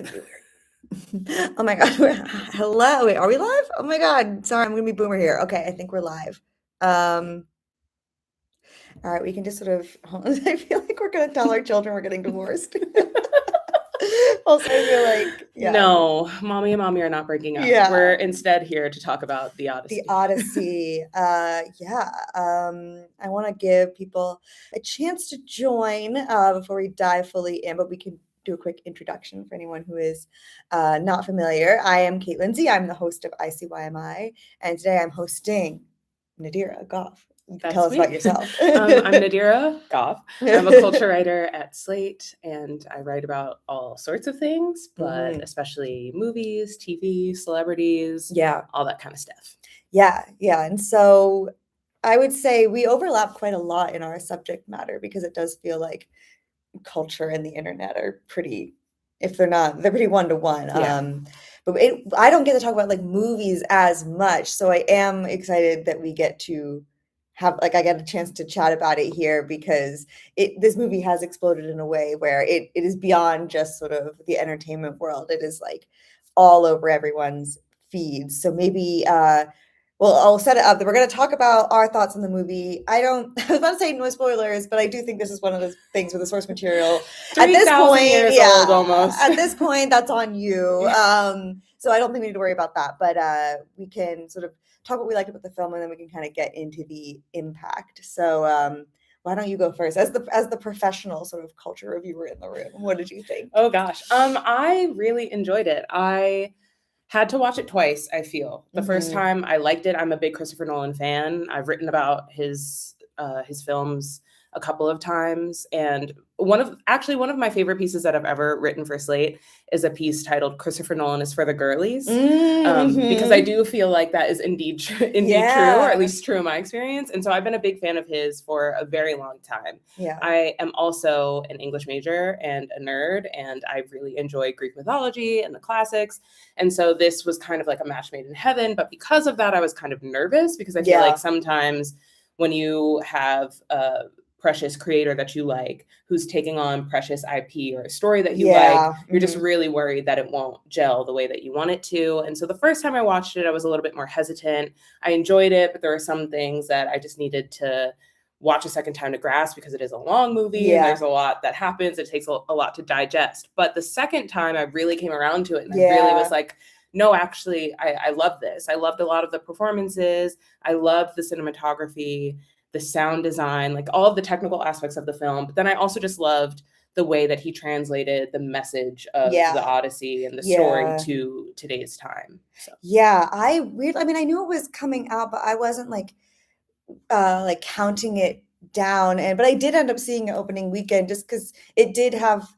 gonna be weird. Oh my God. Hello. Wait, are we live? Oh my God. Sorry, I'm gonna be boomer here. Okay, I think we're live. All right, we can just sort of, I feel like we're gonna tell our children we're getting divorced. Also, I feel like, No, mommy and mommy are not breaking up. Yeah. We're instead here to talk about the Odyssey. The Odyssey. I want to give people a chance to join before we dive fully in, but we can do a quick introduction for anyone who is not familiar. I am Kate Lindsay. I'm the host of ICYMI, and today I'm hosting Nadira Goffe. You can tell us about yourself. I'm Nadira Goffe. I'm a culture writer at Slate, and I write about all sorts of things, but especially movies, TV, celebrities, all that kind of stuff. Yeah. And so I would say we overlap quite a lot in our subject matter because it does feel like culture and the internet are pretty, if they're not, they're pretty one-to-one. But I don't get to talk about like movies as much, so I am excited that we get to have, like, I get a chance to chat about it here because this movie has exploded in a way where it is beyond just sort of the entertainment world. It is like all over everyone's feeds. So maybe well, I'll set it up that we're going to talk about our thoughts on the movie. I was about to say no spoilers, but I do think this is one of those things with the source material. At this point, years old almost. At this point, that's on you. So I don't think we need to worry about that. But we can sort of talk what we liked about the film, and then we can kind of get into the impact. So why don't you go first, as the professional sort of culture reviewer in the room? What did you think? Oh gosh, I really enjoyed it. I had to watch it twice, I feel. The first time I liked it. I'm a big Christopher Nolan fan. I've written about his films a couple of times. And one of my favorite pieces that I've ever written for Slate is a piece titled "Christopher Nolan is for the Girlies." Because I do feel like that is indeed true, or at least true in my experience. And so I've been a big fan of his for a very long time. Yeah. I am also an English major and a nerd, and I really enjoy Greek mythology and the classics. And so this was kind of like a match made in heaven. But because of that, I was kind of nervous because I feel like sometimes when you have a precious creator that you like who's taking on precious IP or a story that you like, you're just really worried that it won't gel the way that you want it to. And so the first time I watched it, I was a little bit more hesitant. I enjoyed it, but there were some things that I just needed to watch a second time to grasp because it is a long movie and there's a lot that happens. It takes a lot to digest. But the second time I really came around to it and I really was like, no, actually, I love this. I loved a lot of the performances. I loved the cinematography, the sound design, like all of the technical aspects of the film. But then I also just loved the way that he translated the message of the Odyssey and the story to today's time. So. Yeah, I knew it was coming out, but I wasn't like counting it down. But I did end up seeing it opening weekend just because it did have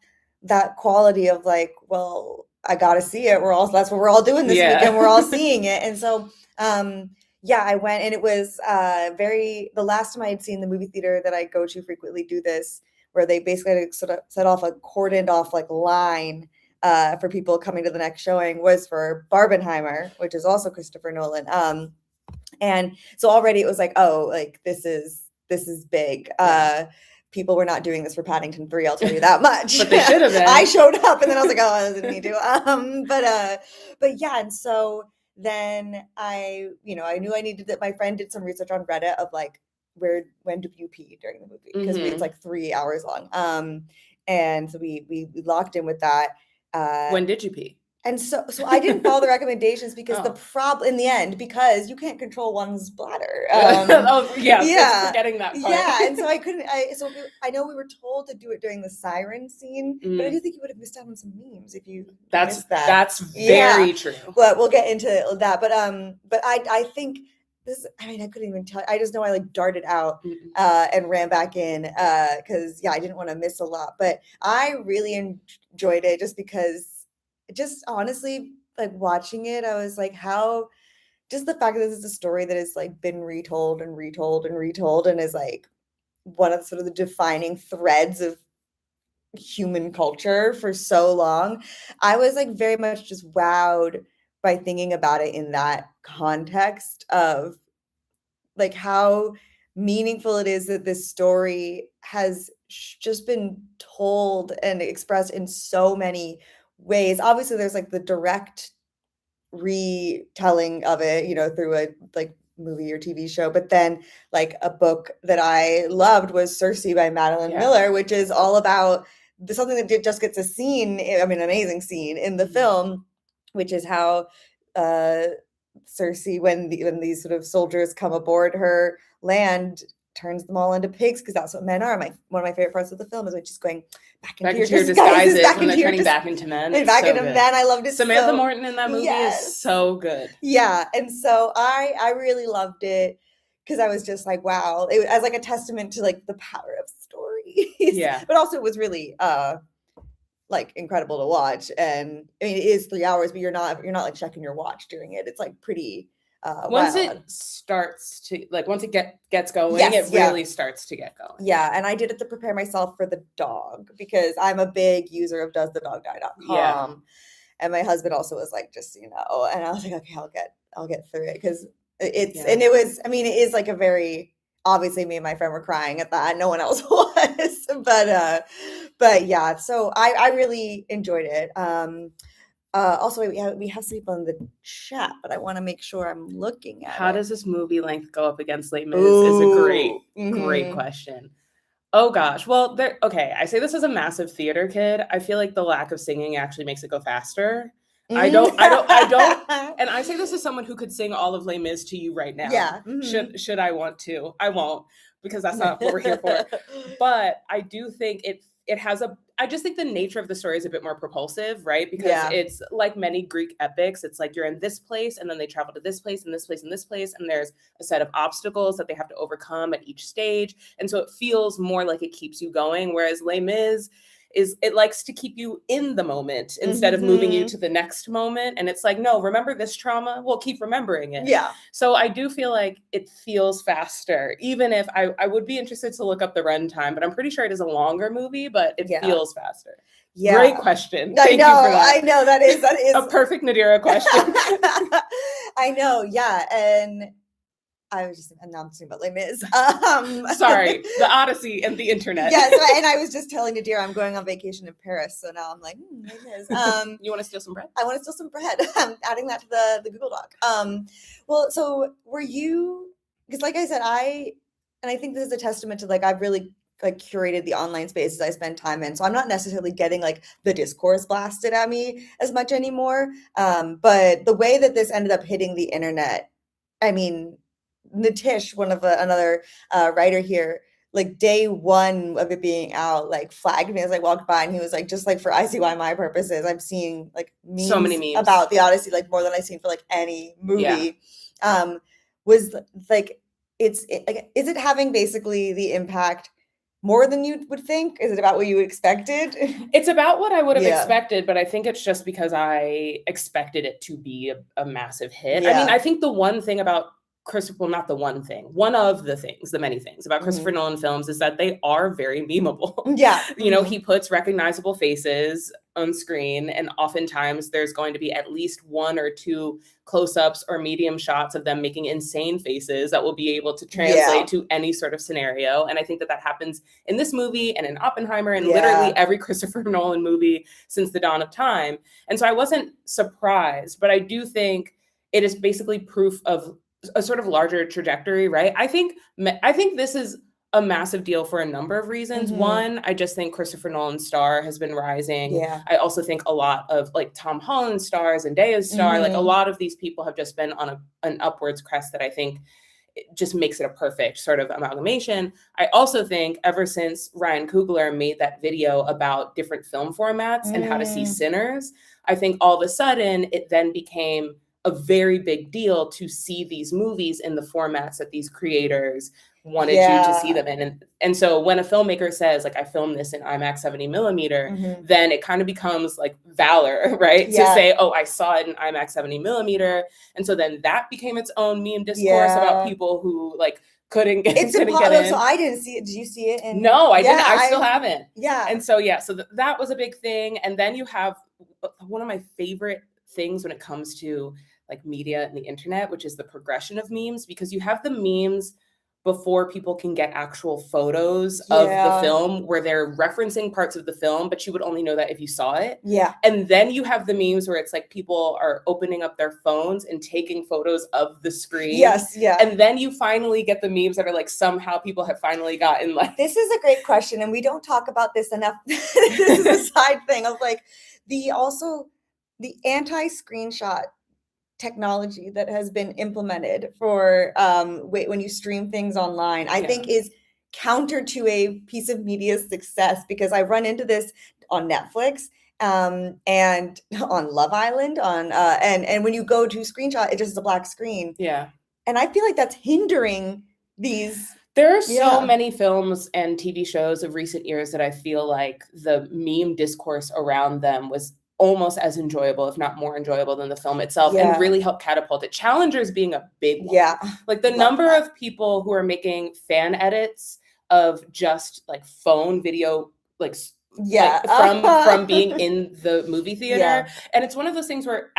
that quality of like, well, I gotta see it. That's what we're all doing this weekend. We're all seeing it. And so I went, and it was the last time I had seen the movie theater that I go to frequently do this, where they basically had to sort of set off a cordoned off like line for people coming to the next showing, was for Barbenheimer, which is also Christopher Nolan. And so already it was like, oh, like this is big. People were not doing this for Paddington 3, I'll tell you that much. But they should have been. I showed up and then I was like, oh, I didn't need to. But yeah, and so then I knew I needed that. My friend did some research on Reddit of like, when do you pee during the movie? Because it's like 3 hours long. And so we locked in with that. When did you pee? And so I didn't follow the recommendations because the problem in the end, because you can't control one's bladder. It's forgetting that part. Yeah, and so I couldn't. I know we were told to do it during the siren scene, but I do think you would have missed out on some memes if you missed that. That's very true. But we'll get into that. But I think this. I mean, I couldn't even tell. I just know I like darted out and ran back in because I didn't want to miss a lot. But I really enjoyed it just because. Just honestly, like watching it, I was like, just the fact that this is a story that has like been retold and retold and retold and is like one of sort of the defining threads of human culture for so long. I was like very much just wowed by thinking about it in that context of like how meaningful it is that this story has just been told and expressed in so many ways. Obviously, there's like the direct retelling of it, you know, through a like movie or TV show. But then like a book that I loved was Circe by Madeline Miller, which is all about something that just gets a scene, I mean, an amazing scene in the film, which is how Circe, when these sort of soldiers come aboard her land, turns them all into pigs, because that's what men are. One of my favorite parts of the film is when she's going back into your disguises, when they're turning back into men. And back into men. I loved it. Samantha Morton in that movie is so good. Yeah, and so I really loved it, because I was just like, wow, it as like a testament to like the power of stories. Yeah, but also it was really like incredible to watch. And I mean, it is 3 hours, but you're not like checking your watch during it. It's like pretty once it starts to like, once it gets going, it really starts to get going. Yeah, and I did it to prepare myself for the dog, because I'm a big user of doesthedogdie.com. Yeah. And my husband also was like, just, you know, and I was like, okay, I'll get through it, because it's and it was, I mean, it is like a very, obviously me and my friend were crying at that. No one else was, but yeah, so I really enjoyed it. Also, we have some people in the chat, but I want to make sure I'm looking at How does this movie length go up against Les Mis is a great question. Oh gosh. Well, okay. I say this as a massive theater kid. I feel like the lack of singing actually makes it go faster. I don't, and I say this as someone who could sing all of Les Mis to you right now. Yeah. Should I want to? I won't, because that's not what we're here for. But I do think it has I just think the nature of the story is a bit more propulsive, right? Because it's like many Greek epics. It's like you're in this place, and then they travel to this place and this place and this place, and there's a set of obstacles that they have to overcome at each stage. And so it feels more like it keeps you going, whereas Les Mis it likes to keep you in the moment instead of moving you to the next moment. And it's like, no, remember this trauma? We'll keep remembering it. Yeah. So I do feel like it feels faster, even if I would be interested to look up the runtime, but I'm pretty sure it is a longer movie, but it feels faster. Yeah. Great question. Thank you for that. I know that is a perfect Nadira question. I know. Yeah. And I was just announcing about Les Mis. Sorry, the Odyssey and the internet. Yes, and I was just telling Nadira I'm going on vacation in Paris, so now I'm like, Les Mis. You want to steal some bread? I want to steal some bread. I'm adding that to the Google Doc. Well, so were you? Because like I said, I think this is a testament to like I've really like curated the online spaces I spend time in, so I'm not necessarily getting like the discourse blasted at me as much anymore. But the way that this ended up hitting the internet, I mean. Natish, another writer here, like day one of it being out, like flagged me as I walked by, and he was like, just like for ICYMI purposes, I'm seeing like memes so many memes about the Odyssey, like more than I've seen for like any movie. Was like, is it having basically the impact more than you would think? Is it about what you expected? It's about what I would have expected, but I think it's just because I expected it to be a massive hit. I mean, I think the one thing about one of the many things about Christopher Nolan films is that they are very memeable. Yeah. You know, he puts recognizable faces on screen, and oftentimes there's going to be at least one or two close-ups or medium shots of them making insane faces that will be able to translate to any sort of scenario. And I think that happens in this movie and in Oppenheimer and literally every Christopher Nolan movie since the dawn of time. And so I wasn't surprised, but I do think it is basically proof of a sort of larger trajectory, right? I think this is a massive deal for a number of reasons. One, I just think Christopher Nolan's star has been rising. Yeah. I also think a lot of like Tom Holland's star, Zendaya's star, like a lot of these people have just been on an upwards crest that I think it just makes it a perfect sort of amalgamation. I also think ever since Ryan Coogler made that video about different film formats and how to see Sinners, I think all of a sudden it then became a very big deal to see these movies in the formats that these creators wanted you to see them in. And so when a filmmaker says, like, I filmed this in IMAX 70 millimeter, then it kind of becomes like valor, right? To say, oh, I saw it in IMAX 70 millimeter. And so then that became its own meme discourse about people who like couldn't get in. So I didn't see it. Did you see it? No, I didn't. I still haven't. Yeah. And so, so that was a big thing. And then you have one of my favorite things when it comes to like media and the internet, which is the progression of memes, because you have the memes before people can get actual photos of the film where they're referencing parts of the film, but you would only know that if you saw it. Yeah. And then you have the memes where it's like people are opening up their phones and taking photos of the screen. Yes, yeah. And then you finally get the memes that are like somehow people have finally gotten like. This is a great question, and we don't talk about this enough. This is a side thing of like the anti-screenshot technology that has been implemented for when you stream things online, I think is counter to a piece of media's success, because I run into this on Netflix and on Love Island and when you go to screenshot, it just is a black screen. Yeah. And I feel like that's hindering these. There are so many films and TV shows of recent years that I feel like the meme discourse around them was almost as enjoyable, if not more enjoyable than the film itself, and really helped catapult it. Challengers being a big one. Yeah. Like the number of people who are making fan edits of just like phone video, like from being in the movie theater. Yeah. And it's one of those things where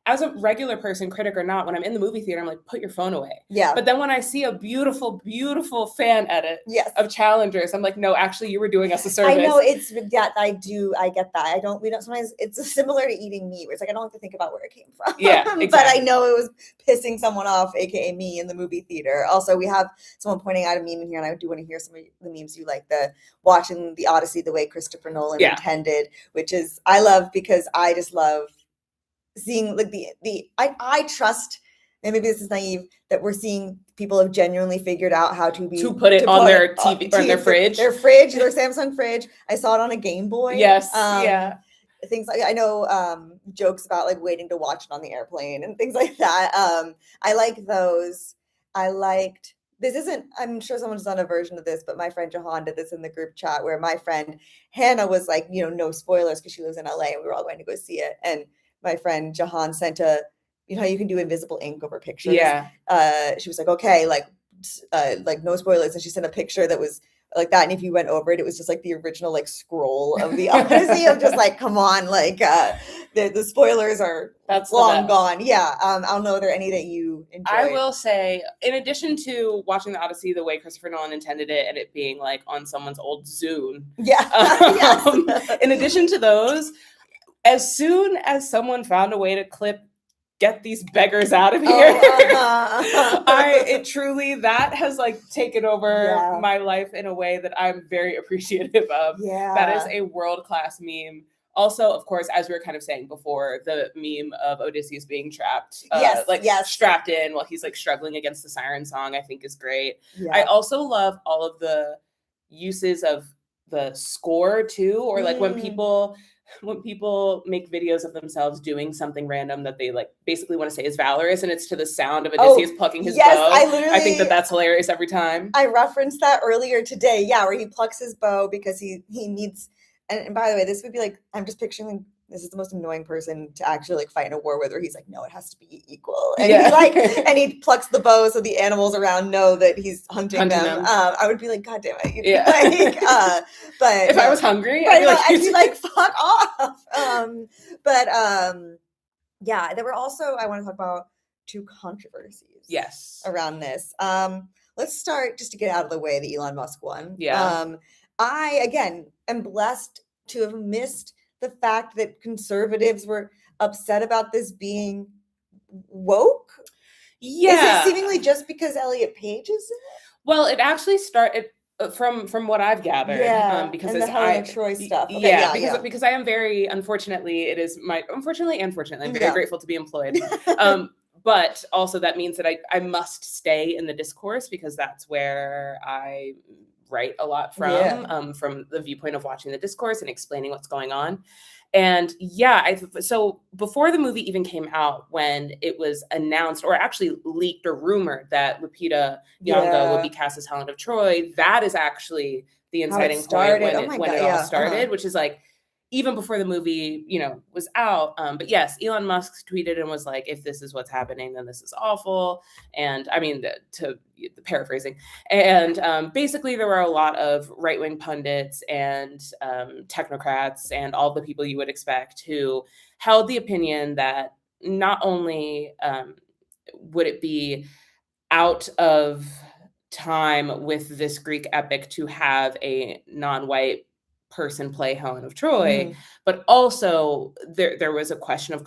as a regular person, critic or not, when I'm in the movie theater, I'm like, put your phone away. Yeah. But then when I see a beautiful, beautiful fan edit of Challengers, I'm like, no, actually, you were doing us a service. I know I get that. Sometimes it's similar to eating meat, where it's like, I don't have to think about where it came from. Yeah, exactly. But I know it was pissing someone off, AKA me, in the movie theater. Also, we have someone pointing out a meme in here, and I do want to hear some of the memes you like, the watching the Odyssey the way Christopher Nolan intended, which is, I love, because I just love seeing like I trust, and maybe this is naive, that we're seeing people have genuinely figured out how to put it on their TV or their fridge, their Samsung fridge. I saw it on a Game Boy. Yes. Things like, I know jokes about like waiting to watch it on the airplane and things like that. I like those. I liked, I'm sure someone's done a version of this, but my friend Jahan did this in the group chat, where my friend Hannah was like, no spoilers, because she lives in LA and we were all going to go see it. And my friend Jahan sent how you can do invisible ink over pictures. Yeah. She was like, okay, like no spoilers. And she sent a picture that was like that. And if you went over it, it was just like the original like scroll of the Odyssey of just like, come on, like the spoilers are long gone. Yeah. I don't know, are there any that you enjoyed? I will say, in addition to watching the Odyssey the way Christopher Nolan intended it, and it being like on someone's old Zune. Yeah. In addition to those, as soon as someone found a way to get these beggars out of here, that has like taken over my life in a way that I'm very appreciative of. Yeah. That is a world-class meme. Also, of course, as we were kind of saying before, the meme of Odysseus being trapped, strapped in while he's like struggling against the siren song, I think is great. Yeah. I also love all of the uses of the score too, or like when people make videos of themselves doing something random that they like basically want to say is valorous, and it's to the sound of Odysseus plucking his bow. I think that's hilarious every time. I referenced that earlier today, where he plucks his bow because he needs, and by the way, this would be like, I'm just picturing this is the most annoying person to actually like fight in a war with, where he's like, no, it has to be equal. And he's like, and he plucks the bow so the animals around know that he's hunting them. I would be like, God damn it. But if I was hungry, I'd be like, fuck off. There were also, I want to talk about two controversies around this. Let's start, just to get out of the way, the Elon Musk one. Yeah. I, again, am blessed to have missed the fact that conservatives were upset about this being woke. Yeah. Is it seemingly just because Elliot Page is in it? Well, it actually started from what I've gathered. Yeah. Because and the Helena Troy stuff. Okay, because I am very, unfortunately, I'm very grateful to be employed. But also that means that I must stay in the discourse, because that's where I write a lot from the viewpoint of watching the discourse and explaining what's going on. And so before the movie even came out, when it was announced or actually leaked or rumored that Lupita Nyong'o would be cast as Helen of Troy, that is actually the inciting point when it all started, which is like, even before the movie, was out. But yes, Elon Musk tweeted and was like, if this is what's happening, then this is awful. And I mean, the paraphrasing. And basically, there were a lot of right-wing pundits and technocrats and all the people you would expect who held the opinion that not only would it be out of time with this Greek epic to have a non-white person play Helen of Troy, but also there was a question of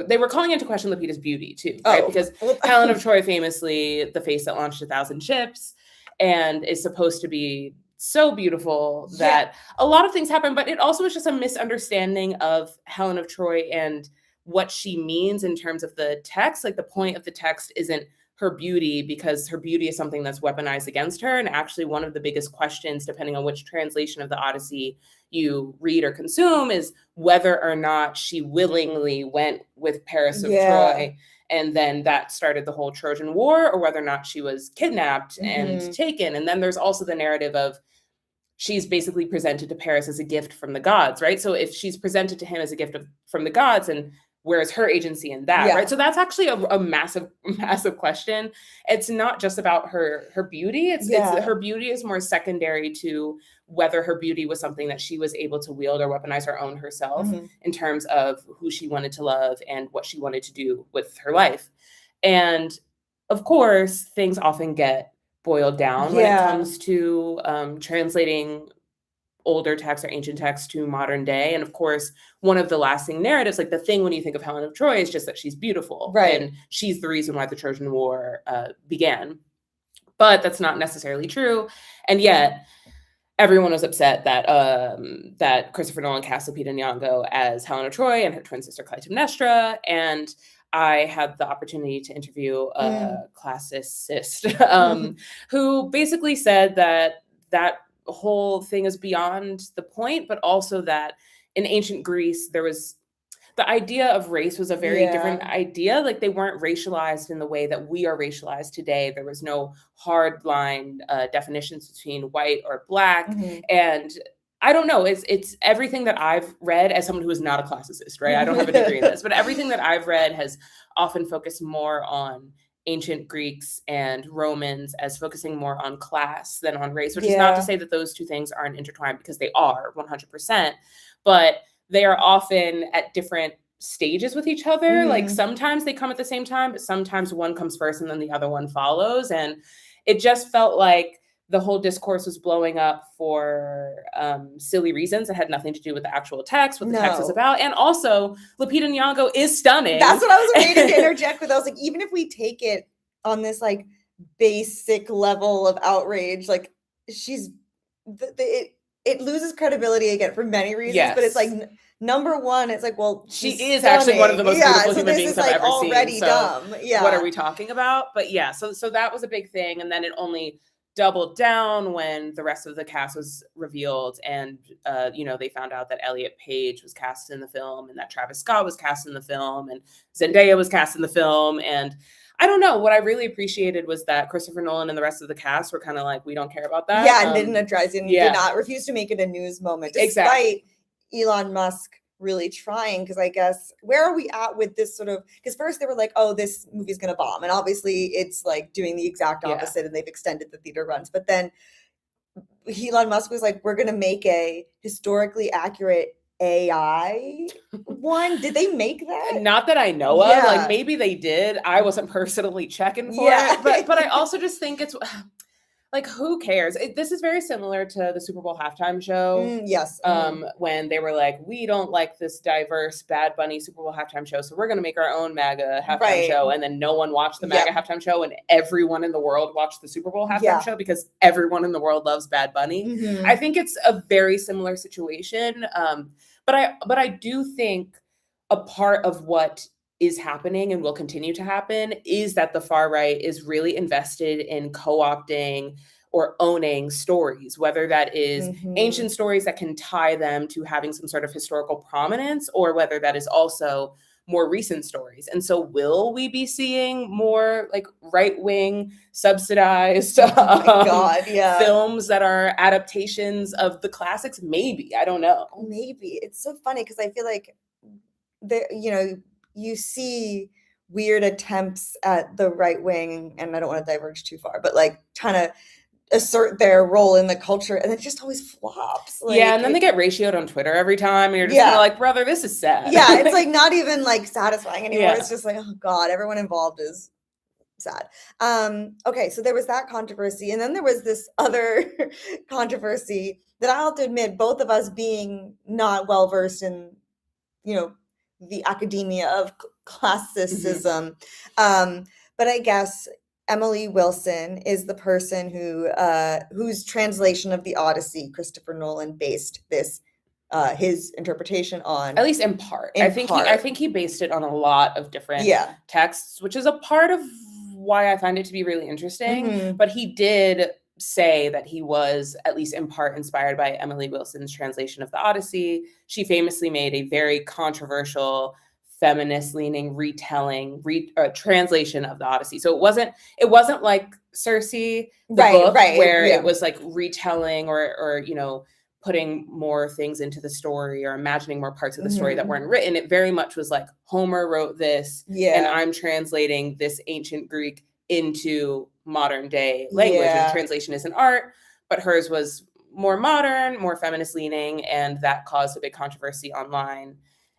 they were calling into question Lapita's beauty too, right? Because Helen of Troy, famously the face that launched 1,000 ships, and is supposed to be so beautiful that a lot of things happen, but it also is just a misunderstanding of Helen of Troy and what she means in terms of the text. Like, the point of the text isn't her beauty, because her beauty is something that's weaponized against her. And actually, one of the biggest questions, depending on which translation of the Odyssey you read or consume, is whether or not she willingly went with Paris of Troy, and then that started the whole Trojan War, or whether or not she was kidnapped and taken. And then there's also the narrative of she's basically presented to Paris as a gift from the gods, right? So if she's presented to him as a gift from the gods, and where's her agency in that, right? So that's actually a massive, massive question. It's not just about her beauty. It's her beauty is more secondary to whether her beauty was something that she was able to wield or weaponize or own herself in terms of who she wanted to love and what she wanted to do with her life. And of course, things often get boiled down when it comes to translating older texts or ancient texts to modern day. And of course, one of the lasting narratives, like the thing when you think of Helen of Troy, is just that she's beautiful. Right. And she's the reason why the Trojan War began. But that's not necessarily true. And yet, everyone was upset that that Christopher Nolan cast Lupita Nyong'o as Helen of Troy and her twin sister Clytemnestra. And I had the opportunity to interview a classicist who basically said that whole thing is beyond the point, but also that in ancient Greece, there was the idea of race was a very different idea. Like, they weren't racialized in the way that we are racialized today. There was no hard line definitions between white or black. And I don't know, it's everything that I've read as someone who is not a classicist, right? I don't have a degree in this, but everything that I've read has often focused more on ancient Greeks and Romans as focusing more on class than on race, which is not to say that those two things aren't intertwined, because they are 100%, but they are often at different stages with each other. Like, sometimes they come at the same time, but sometimes one comes first and then the other one follows. And it just felt like the whole discourse was blowing up for silly reasons that had nothing to do with the actual text, what the text is about. And also, Lupita Nyong'o is stunning. That's what I was waiting to interject with. I was like, even if we take it on this like basic level of outrage, like, she's it loses credibility again for many reasons. But it's like, number one, it's like, well, she is actually one of the most beautiful human beings I've ever already seen. Dumb. So what are we talking about? But so that was a big thing. And then it only doubled down when the rest of the cast was revealed, and they found out that Elliot Page was cast in the film, and that Travis Scott was cast in the film, and Zendaya was cast in the film. And I don't know, what I really appreciated was that Christopher Nolan and the rest of the cast were kind of like, we don't care about that. And didn't address it, and did not refuse to make it a news moment, despite Elon Musk really trying. Because I guess, where are we at with this sort of, because first they were like, oh, this movie's gonna bomb, and obviously it's like doing the exact opposite, and they've extended the theater runs. But then Elon Musk was like, we're gonna make a historically accurate AI one. Did they make that? Not that I know of. Like, maybe they did. I wasn't personally checking for it. But I also just think it's like, who cares? This is very similar to the Super Bowl halftime show. When they were like, we don't like this diverse Bad Bunny Super Bowl halftime show, so we're going to make our own MAGA halftime show. And then no one watched the MAGA halftime show, and everyone in the world watched the Super Bowl halftime show because everyone in the world loves Bad Bunny. I think it's a very similar situation. But I do think a part of what is happening and will continue to happen is that the far right is really invested in co-opting or owning stories, whether that is ancient stories that can tie them to having some sort of historical prominence, or whether that is also more recent stories. And so will we be seeing more like right-wing subsidized films that are adaptations of the classics? Maybe. I don't know. Maybe. It's so funny because I feel like you see weird attempts at the right wing, and I don't want to diverge too far, but like trying to assert their role in the culture, and it just always flops. Like, and then they get ratioed on Twitter every time, and you're just kind of like, brother, this is sad. It's like not even like satisfying anymore. It's just like, oh God, everyone involved is sad. Okay, so there was that controversy, and then there was this other controversy that I'll have to admit, both of us being not well versed in, you know, the academia of classicism. But I guess Emily Wilson is the person whose translation of the Odyssey Christopher Nolan based this his interpretation on. At least in part. I think he based it on a lot of different texts, which is a part of why I find it to be really interesting. But he did say that he was at least in part inspired by Emily Wilson's translation of the Odyssey. She famously made a very controversial feminist-leaning translation of the Odyssey. So it wasn't like Circe, the book, where it was like retelling or you know, putting more things into the story or imagining more parts of the story that weren't written. It very much was like Homer wrote this, and I'm translating this ancient Greek into modern day language. And translation is an art, but hers was more modern, more feminist leaning, and that caused a big controversy online.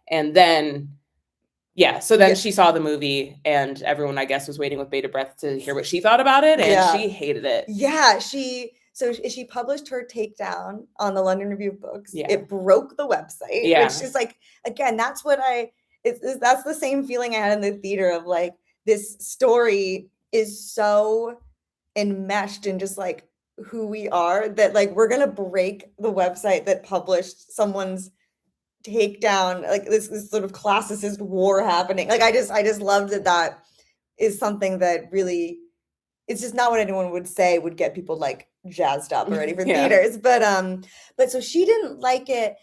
And then she saw the movie, and everyone, I guess, was waiting with bated breath to hear what she thought about it, and she hated it. She published her takedown on the London Review of Books. It broke the website, which is like, again, that's the same feeling I had in the theater of like, this story is so enmeshed in just like who we are that like we're gonna break the website that published someone's takedown, like this sort of classicist war happening. Like I just loved that is something that really, it's just not what anyone would say would get people like jazzed up or ready for theaters. But so she didn't like it.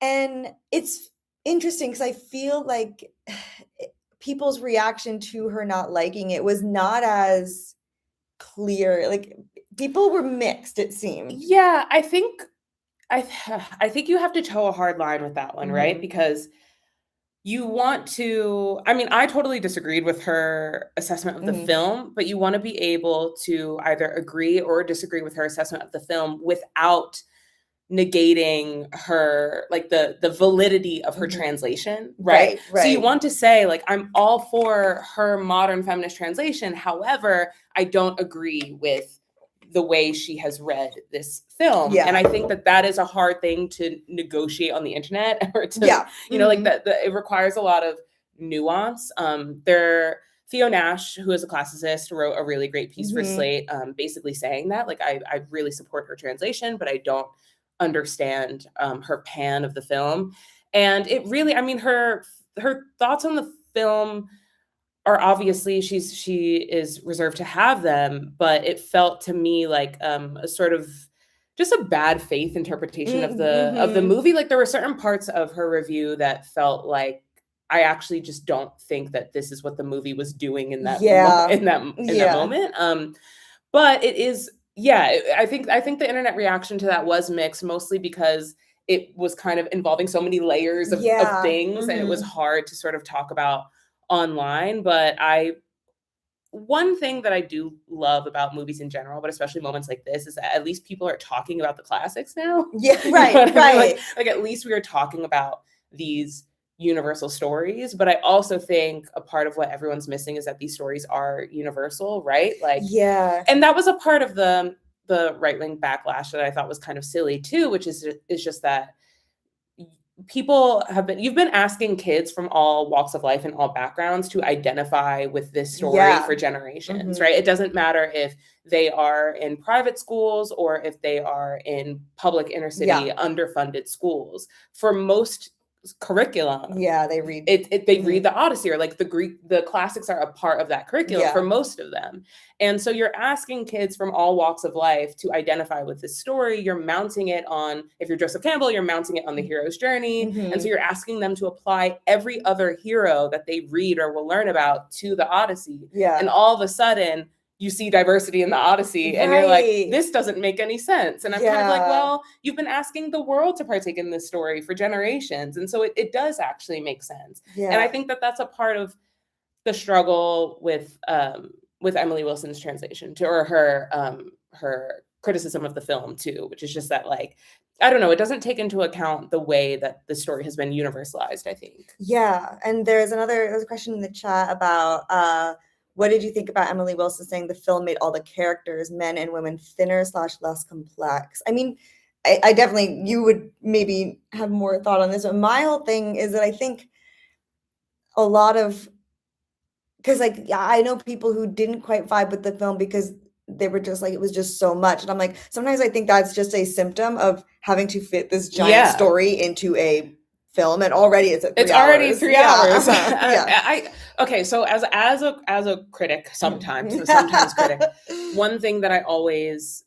And it's interesting because I feel like people's reaction to her not liking it was not as clear. Like people were mixed, it seemed. Yeah, I think you have to toe a hard line with that one, right? Because you want to, I mean, I totally disagreed with her assessment of the film, but you want to be able to either agree or disagree with her assessment of the film without negating her, like the validity of her translation, right? So you want to say, like, I'm all for her modern feminist translation. However, I don't agree with the way she has read this film. And I think that is a hard thing to negotiate on the internet or to, you know, like that it requires a lot of nuance. Theo Nash, who is a classicist, wrote a really great piece for Slate, basically saying that, like, I really support her translation, but I don't understand her pan of the film. And it really, I mean, her thoughts on the film are obviously, she is reserved to have them, but it felt to me like a sort of just a bad faith interpretation of the movie. Like there were certain parts of her review that felt like, I actually just don't think that this is what the movie was doing in that that moment. But it is, I think the internet reaction to that was mixed, mostly because it was kind of involving so many layers of things, and it was hard to sort of talk about online. But one thing that I do love about movies in general, but especially moments like this, is that at least people are talking about the classics now. Right. I mean? Like at least we are talking about these universal stories. But I also think a part of what everyone's missing is that these stories are universal, right? Like, and that was a part of the right-wing backlash that I thought was kind of silly too, which is just that you've been asking kids from all walks of life and all backgrounds to identify with this story for generations, right? It doesn't matter if they are in private schools or if they are in public inner city underfunded schools. For most curriculum, they read they read the Odyssey, or like the classics are a part of that curriculum for most of them. And so you're asking kids from all walks of life to identify with this story. You're mounting it on, if you're Joseph Campbell, you're mounting it on the hero's journey. And so you're asking them to apply every other hero that they read or will learn about to the Odyssey. And all of a sudden you see diversity in the Odyssey, and you're like, this doesn't make any sense. And I'm kind of like, well, you've been asking the world to partake in this story for generations. And so it does actually make sense. And I think that that's a part of the struggle with Emily Wilson's translation or her criticism of the film too, which is just that, like, I don't know, it doesn't take into account the way that the story has been universalized, I think. And there's a question in the chat about what did you think about Emily Wilson saying the film made all the characters, men and women, thinner / less complex? I mean, I definitely, you would maybe have more thought on this, but my whole thing is that I think a lot of, because like I know people who didn't quite vibe with the film because they were just like, it was just so much. And I'm like, sometimes I think that's just a symptom of having to fit this giant story into a film, and already it's at 3 it's hours. already 3 hours. Yeah. Okay, so as a critic, sometimes critic, one thing that I always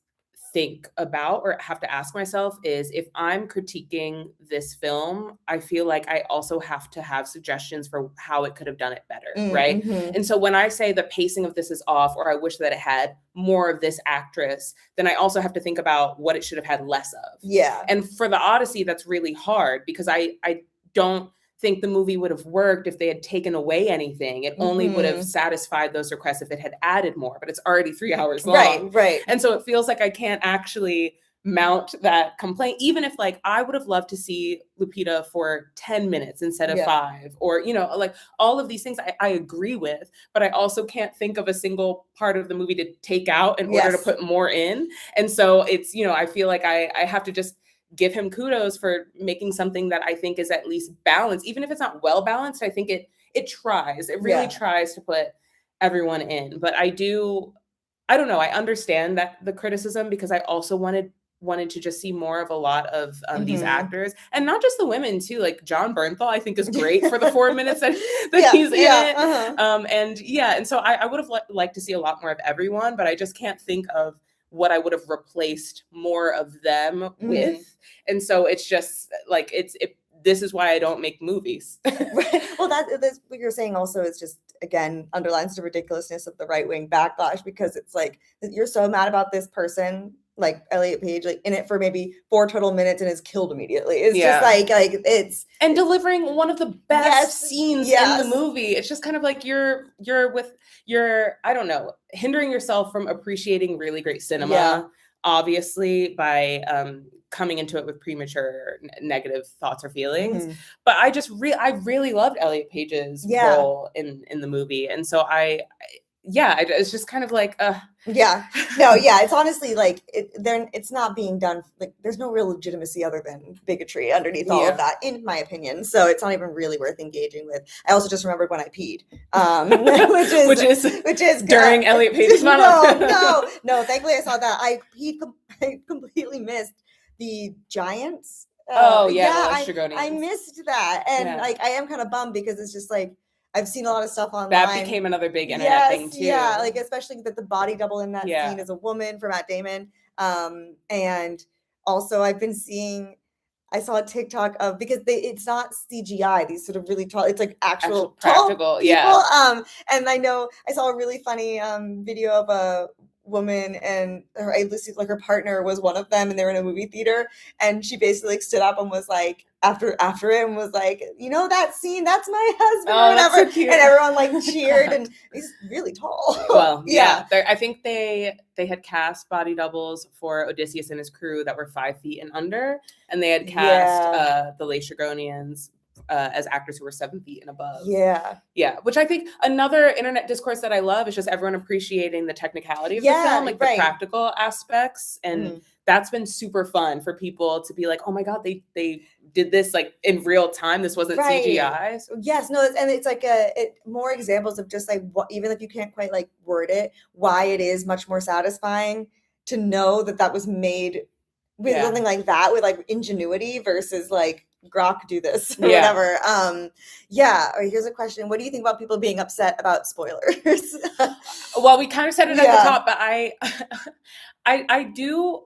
think about or have to ask myself is, if I'm critiquing this film, I feel like I also have to have suggestions for how it could have done it better, right? And so when I say the pacing of this is off, or I wish that it had more of this actress, then I also have to think about what it should have had less of. Yeah. And for the Odyssey, that's really hard, because I don't think the movie would have worked if they had taken away anything. It only would have satisfied those requests if it had added more, but it's already 3 hours long. Right. And so it feels like I can't actually mount that complaint, even if like I would have loved to see Lupita for 10 minutes instead of 5, or, you know, like all of these things I agree with, but I also can't think of a single part of the movie to take out in order to put more in. And so it's, you know, I feel like I have to just give him kudos for making something that I think is at least balanced. Even if it's not well balanced, I think it tries. It really tries to put everyone in. But I don't know. I understand that the criticism, because I also wanted to just see more of a lot of these actors, and not just the women too. Like John Bernthal, I think is great for the 4 minutes that he's in it. And so I would have liked to see a lot more of everyone, but I just can't think of what I would have replaced more of them with. And so it's just like, this is why I don't make movies. Well, that's what you're saying also is just, again, underlines the ridiculousness of the right-wing backlash, because it's like, you're so mad about this person, like Elliot Page, like in it for maybe 4 total minutes and is killed immediately. It's just like it's, and delivering one of the best scenes in the movie. It's just kind of like you're I don't know, hindering yourself from appreciating really great cinema, obviously, by coming into it with premature negative thoughts or feelings. But I really loved Elliot Page's role in the movie, and so it's just kind of like it's honestly like it's not being done, like there's no real legitimacy other than bigotry underneath all of that, in my opinion. So it's not even really worth engaging with. I also just remembered when I peed, which is during Elliot Page's monologue. No, thankfully I saw that. I completely missed the Giants. The Lastrogonians. I missed that, and like I am kind of bummed, because it's just like, I've seen a lot of stuff online. That became another big internet thing too. Yeah, like especially that the body double in that scene is a woman for Matt Damon. And also I saw a TikTok of, because it's not CGI, these sort of really tall, it's like actual practical people. And I know I saw a really funny video of a woman, and her partner was one of them, and they were in a movie theater, and she basically like stood up and was like, after it, and was like, you know that scene, that's my husband, or whatever. That's so cute. And everyone like cheered, and he's really tall. Well, I think they had cast body doubles for Odysseus and his crew that were 5 feet and under, and they had cast the Lastrogonians as actors who were 7 feet and above. Which I think another internet discourse that I love is just everyone appreciating the technicality of the film, like the practical aspects, and that's been super fun for people to be like, oh my god, they did this like in real time, this wasn't CGI. So. And it's like more examples of just like, what, even if you can't quite like word it, why it is much more satisfying to know that was made with something like that, with like ingenuity, versus like Grok do this or whatever. Here's a question: what do you think about people being upset about spoilers? Well, we kind of said it at the top, but I do.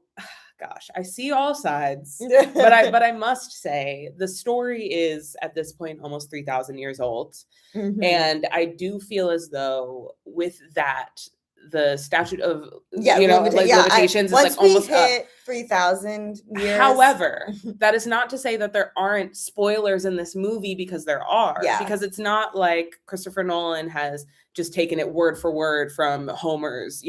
Gosh, I see all sides, but I must say the story is at this point almost 3,000 years old, and I do feel as though with that, the statute of limitations is like almost hit 3,000 years. However, that is not to say that there aren't spoilers in this movie, because there are. Because it's not like Christopher Nolan has just taken it word for word from Homer's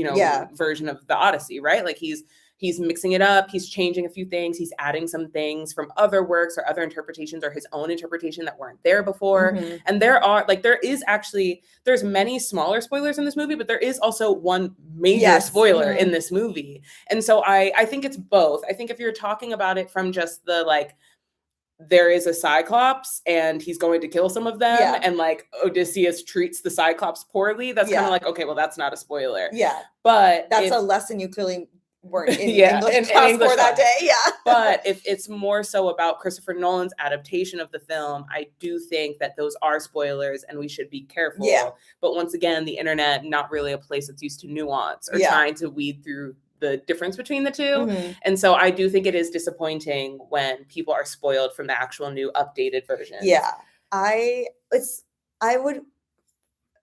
version of the Odyssey, right? Like he's he's mixing it up, he's changing a few things, he's adding some things from other works or other interpretations or his own interpretation that weren't there before. Mhm. And there's many smaller spoilers in this movie, but there is also one major spoiler in this movie. And so I think it's both. I think if you're talking about it from just the like, there is a Cyclops and he's going to kill some of them, and like Odysseus treats the Cyclops poorly, that's kind of like, okay, well, that's not a spoiler. Yeah. But that's a lesson you clearly weren't in English class English for that day. Yeah. But if it's more so about Christopher Nolan's adaptation of the film, I do think that those are spoilers and we should be careful. Yeah. But once again, the internet, not really a place that's used to nuance or trying to weed through the difference between the two. Mm-hmm. And so I do think it is disappointing when people are spoiled from the actual new updated version. Yeah. I would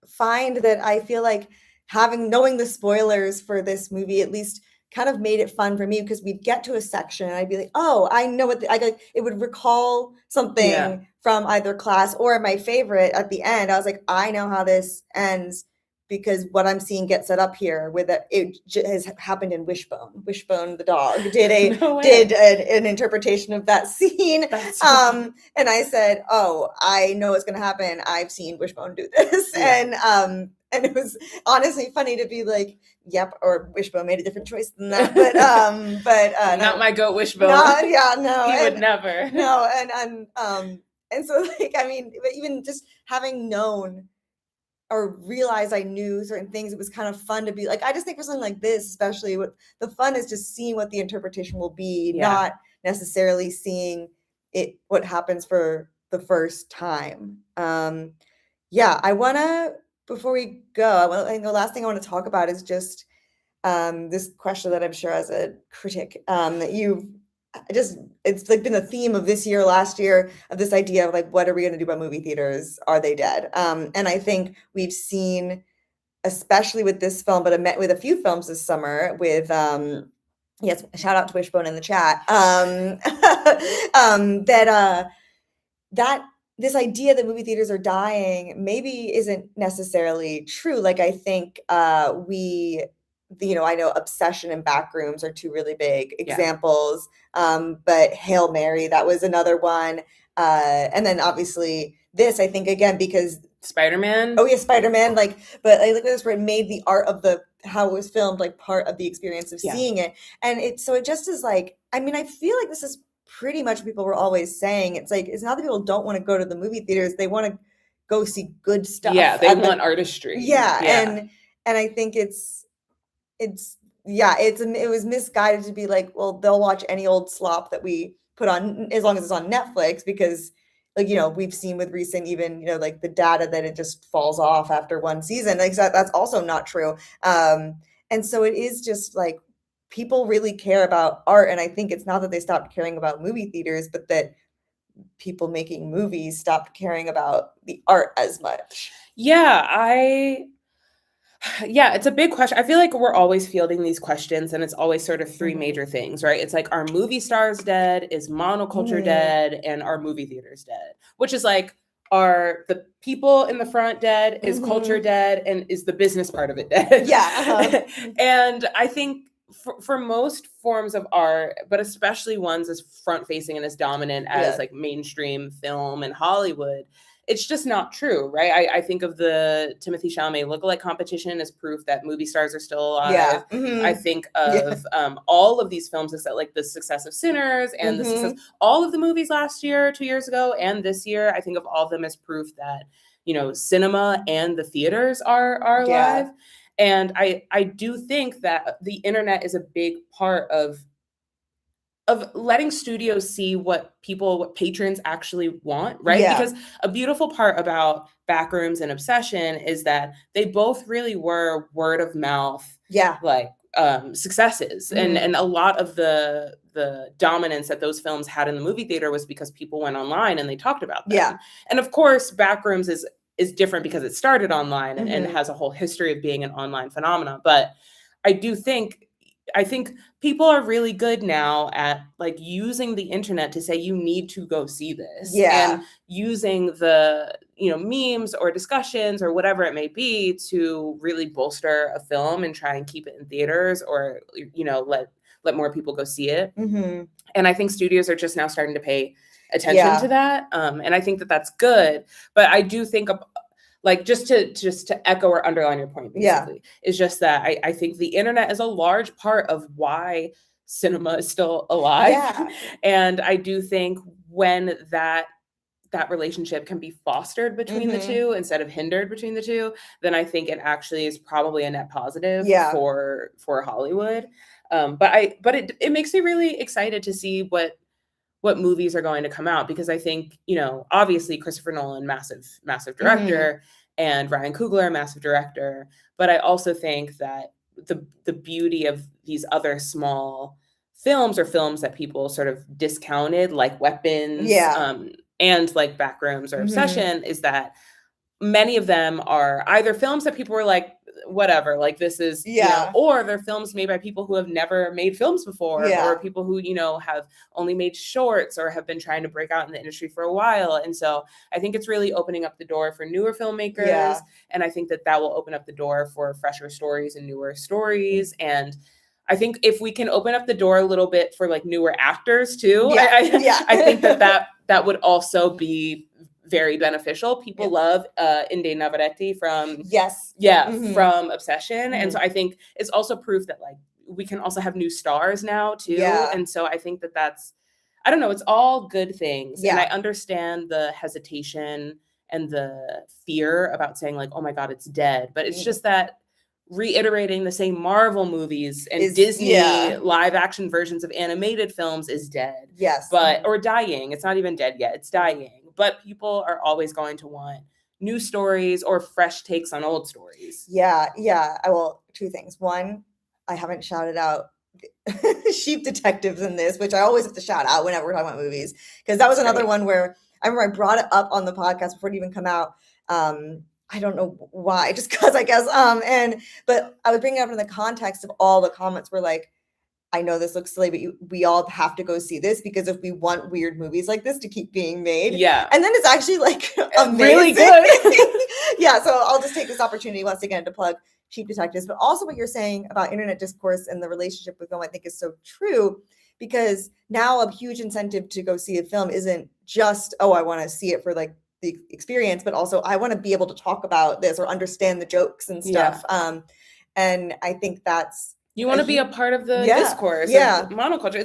find that I feel like knowing the spoilers for this movie at least kind of made it fun for me, because we'd get to a section and I'd be like, oh, I know what it would recall something from either class or my favorite at the end. I was like, I know how this ends because what I'm seeing gets set up here with it has happened in Wishbone. Wishbone the dog did an interpretation of that scene. And I said, oh, I know what's going to happen. I've seen Wishbone do this. Yeah. And it was honestly funny to be like, yep, or Wishbone made a different choice than that. But not my goat Wishbone. He would never. No, and so like, I mean, but even just having known or realize I knew certain things, it was kind of fun to be like, I just think for something like this, especially, what the fun is just seeing what the interpretation will be, not necessarily seeing it, what happens for the first time. I want to, before we go, I think the last thing I want to talk about is just this question that I'm sure as a critic that it's like been the theme of this year, last year, of this idea of like, what are we going to do about movie theaters? Are they dead? And I think we've seen, especially with this film, but I met with a few films this summer with, yes, shout out to Wishbone in the chat, that this idea that movie theaters are dying maybe isn't necessarily true. Like, I think I know Obsession and Backrooms are two really big examples. But Hail Mary, that was another one. And then obviously this, I think, again, because Spider-Man. Oh yeah, Spider-Man. Like, but I look at this where it made the art of how it was filmed like part of the experience of seeing it. And it just is like, I mean, I feel like this is pretty much what people were always saying. It's like, it's not that people don't want to go to the movie theaters, they want to go see good stuff. Yeah, they want artistry. And I think it was misguided to be like, well, they'll watch any old slop that we put on as long as it's on Netflix, because like, we've seen with recent, even, like the data that it just falls off after one season. Like, that's also not true. And so it is just like, people really care about art. And I think it's not that they stopped caring about movie theaters, but that people making movies stopped caring about the art as much. It's a big question. I feel like we're always fielding these questions, and it's always sort of three major things, right? It's like, are movie stars dead? Is monoculture dead? And are movie theaters dead? Which is like, are the people in the front dead? Is culture dead? And is the business part of it dead? And I think for most forms of art, but especially ones as front-facing and as dominant as like mainstream film and Hollywood, it's just not true, right? I think of the Timothée Chalamet lookalike competition as proof that movie stars are still alive. I think of all of these films, is that like the success of Sinners and the success, all of the movies last year, 2 years ago, and this year, I think of all of them as proof that, cinema and the theaters are alive. And I do think that the internet is a big part of letting studios see what patrons actually want, right? Because a beautiful part about Backrooms and Obsession is that they both really were word of mouth, successes. And a lot of the dominance that those films had in the movie theater was because people went online and they talked about them. And of course, Backrooms is different because it started online and has a whole history of being an online phenomenon. But I think people are really good now at like using the internet to say, you need to go see this, and using the memes or discussions or whatever it may be to really bolster a film and try and keep it in theaters, or let let more people go see it. Mm-hmm. And I think studios are just now starting to pay attention to that. And I think that that's good. But I do think like just to echo or underline your point, basically, is just that I think the internet is a large part of why cinema is still alive. Yeah. And I do think when that relationship can be fostered between the two instead of hindered between the two, then I think it actually is probably a net positive for Hollywood. But it makes me really excited to see what movies are going to come out, because I think, you know, obviously Christopher Nolan, massive director, and Ryan Coogler, massive director. But I also think that the beauty of these other small films, or films that people sort of discounted, like Weapons, and like Backrooms or Obsession, is that many of them are either films that people were like, whatever, like this is, you know, or they're films made by people who have never made films before, or people who, you know, have only made shorts or have been trying to break out in the industry for a while. And so I think it's really opening up the door for newer filmmakers. And I think that will open up the door for fresher stories and newer stories. And I think if we can open up the door a little bit for like newer actors too, I think that would also be very beneficial. People love Inde Navaretti from from Obsession. And so I think it's also proof that like we can also have new stars now too. And so I think that's, I don't know, it's all good things. And I understand the hesitation and the fear about saying like, oh my God, it's dead. But it's just that reiterating the same Marvel movies and Disney live action versions of animated films is dead. Or dying. It's not even dead yet. It's dying. But people are always going to want new stories or fresh takes on old stories. Well, two things. One, I haven't shouted out Sheep Detectives in this, which I always have to shout out whenever we're talking about movies, because that was another one where I remember I brought it up on the podcast before it even come out. I don't know why, just because I guess. But I was bringing it up in the context of all the comments were like, I know this looks silly, but we all have to go see this, because if we want weird movies like this to keep being made. And then it's actually like amazing. Really good. So I'll just take this opportunity once again to plug Sheep Detectives, but also what you're saying about internet discourse and the relationship with film, I think is so true, because now a huge incentive to go see a film isn't just, oh, I want to see it for like the experience, but also I want to be able to talk about this or understand the jokes and stuff. And I think that's, you want to be a part of the discourse of monoculture.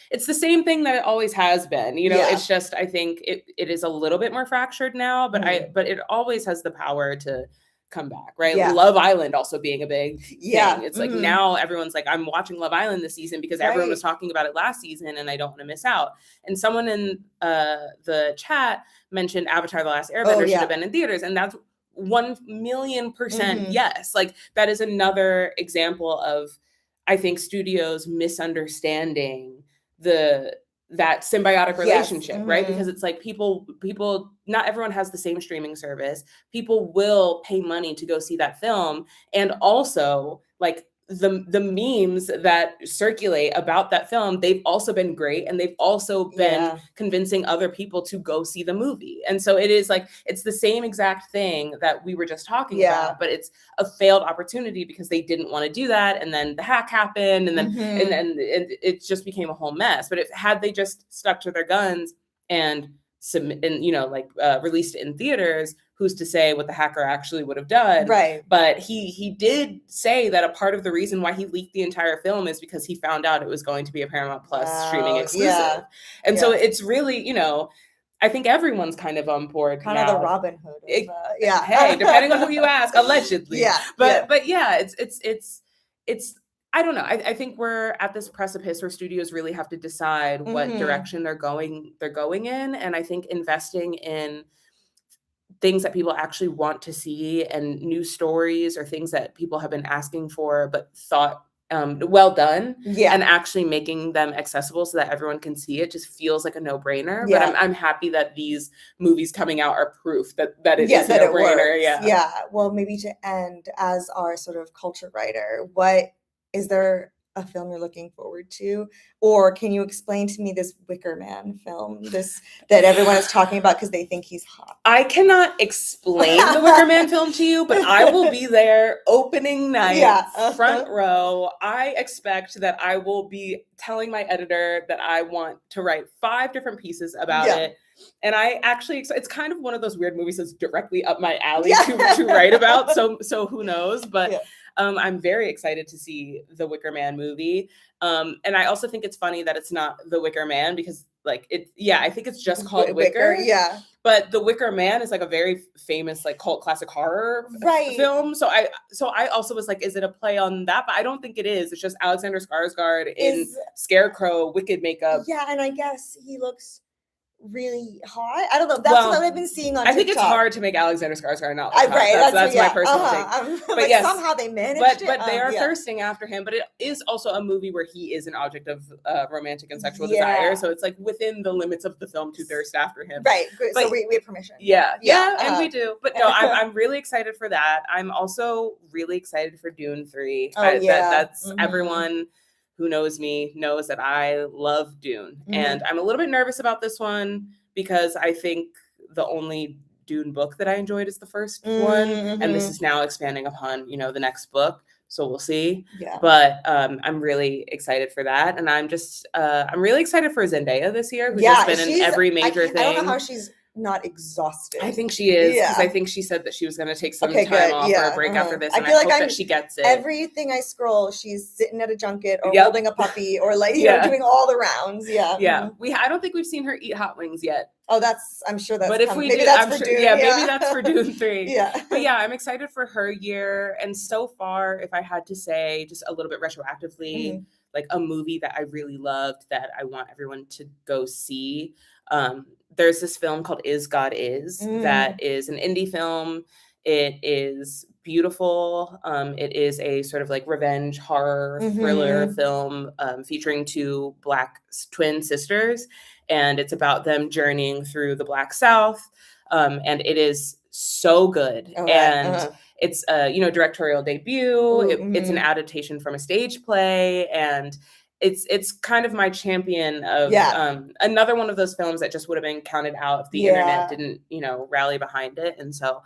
It's the same thing that it always has been. You know, it's just, I think it is a little bit more fractured now, but but it always has the power to come back, right? Love Island also being a big thing. It's like now everyone's like, I'm watching Love Island this season because everyone was talking about it last season and I don't want to miss out. And someone in the chat mentioned Avatar: The Last Airbender should have been in theaters, and that's 1,000,000% yes. Like that is another example of, I think, studios misunderstanding that symbiotic relationship, right? Because it's like people, not everyone has the same streaming service. People will pay money to go see that film. And also like the memes that circulate about that film, they've also been great. And they've also been convincing other people to go see the movie. And so it is like, it's the same exact thing that we were just talking about, but it's a failed opportunity because they didn't want to do that. And then the hack happened, and then, and it just became a whole mess. But had they just stuck to their guns and released it in theaters, who's to say what the hacker actually would have done? Right. But he did say that a part of the reason why he leaked the entire film is because he found out it was going to be a Paramount Plus streaming exclusive. And so it's really, you know, I think everyone's kind of on board kind now. of the Robin Hood. Hey, depending on who you ask, allegedly. But yeah, it's I don't know. I think we're at this precipice where studios really have to decide what direction they're going in. And I think investing in things that people actually want to see and new stories or things that people have been asking for but thought well done, and actually making them accessible so that everyone can see it just feels like a no-brainer. But I'm happy that these movies coming out are proof that it is a no-brainer. Well, maybe to end, as our sort of culture writer, what is there a film you're looking forward to? Or can you explain to me this Wicker Man film, that everyone is talking about because they think he's hot? I cannot explain the Wicker Man film to you, but I will be there opening night, front row. I expect that I will be telling my editor that I want to write 5 different pieces about it. And I actually, it's kind of one of those weird movies that's directly up my alley to write about. So who knows? But I'm very excited to see the Wicker Man movie. And I also think it's funny that it's not the Wicker Man because I think it's just called Wicker. Yeah. But the Wicker Man is like a very famous like cult classic horror film. So I also was like, is it a play on that? But I don't think it is. It's just Alexander Skarsgård in Scarecrow wicked makeup. Yeah, and I guess he looks really hot. I don't know. That's what I've been seeing on TikTok. I think it's hard to make Alexander Skarsgård not look hot. That's my personal take. But yes, somehow they managed it. But they are thirsting after him. But it is also a movie where he is an object of romantic and sexual desire. So it's like within the limits of the film to thirst after him. Right. But, so we have permission. Yeah, and we do. But no, I'm really excited for that. I'm also really excited for Dune 3. That's everyone who knows me knows that I love Dune. And I'm a little bit nervous about this one because I think the only Dune book that I enjoyed is the first one. And this is now expanding upon, the next book. So we'll see. Yeah. But I'm really excited for that. And I'm really excited for Zendaya this year, who's just been in every major thing. I don't know how she's not exhausted. I think she is, because I think she said that she was going to take some time off or a break after this, and I hope that she gets it. Everything I scroll, she's sitting at a junket or holding a puppy or doing all the rounds. Yeah. I don't think we've seen her eat hot wings yet. Oh, I'm sure that's. But if we do, I'm sure. Maybe that's for Dune 3. But I'm excited for her year. And so far, if I had to say, just a little bit retroactively, like a movie that I really loved that I want everyone to go see. There's this film called Is God Is that is an indie film. It is beautiful. It is a sort of like revenge horror thriller film featuring 2 Black twin sisters. And it's about them journeying through the Black South. And it is so good. It's a directorial debut. It's an adaptation from a stage play. And it's kind of my champion of another one of those films that just would have been counted out if the internet didn't, rally behind it. And so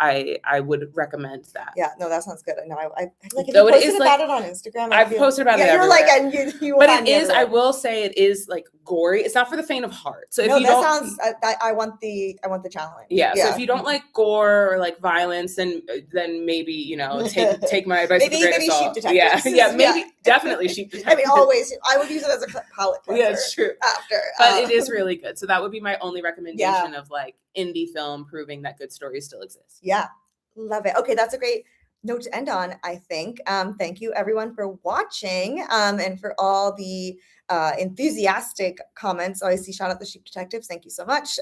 I would recommend that. Yeah, no, that sounds good. No, I like it. You posted about it on Instagram. I've posted about it everywhere. You're like, and you but it is. I will say it is like gory. It's not for the faint of heart. So if you don't, sounds. I want the challenge. Yeah. So if you don't like gore or like violence, then maybe take my advice with a grain of salt. Sheep Detectives. Definitely Sheep Detectives. I mean, always. I would use it as a palate cleanser. Yeah, it's true. After, but it is really good. So that would be my only recommendation of like indie film proving that good stories still exist. Yeah, love it. Okay, that's a great note to end on, I think. Thank you everyone for watching and for all the enthusiastic comments. I see shout out the Sheep Detectives. Thank you so much.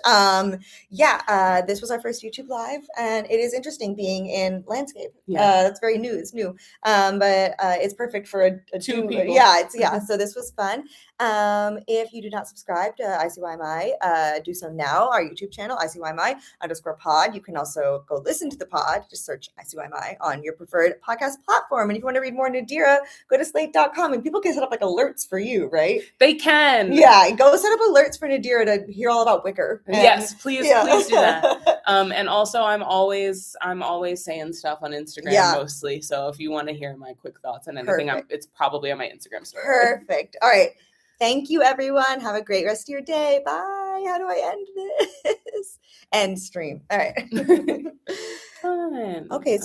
This was our first YouTube live and it is interesting being in landscape. That's very new. It's new. But it's perfect for a 2 people. So this was fun. If you do not subscribe to ICYMI, do so now. Our YouTube channel, ICYMI_pod. You can also go listen to the pod. Just search ICYMI on your preferred podcast platform. And if you want to read more Nadira, go to slate.com and people can set up like alerts for you, right? They can. Yeah, go set up alerts for Nadira to hear all about Wicker. Yes, please do that. And also I'm always saying stuff on Instagram mostly. So if you want to hear my quick thoughts on anything, it's probably on my Instagram story. Perfect. All right. Thank you, everyone. Have a great rest of your day. Bye. How do I end this? End stream. All right. Fun. Okay.